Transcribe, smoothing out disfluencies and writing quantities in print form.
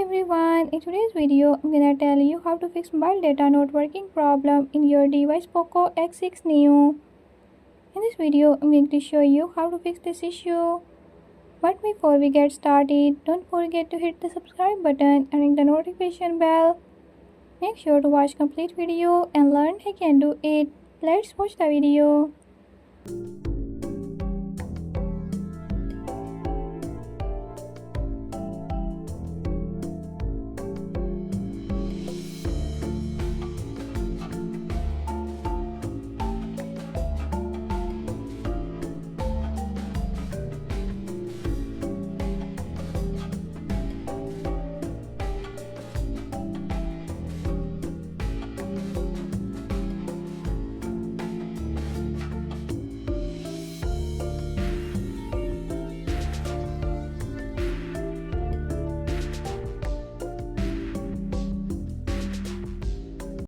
Hey everyone, in today's video, I'm gonna tell you how to fix mobile data not working problem in your device POCO X6 Neo. In this video, I'm going to show you how to fix this issue. But before we get started, don't forget to hit the subscribe button and ring the notification bell. Make sure to watch complete video and learn how you can do it. Let's watch the video.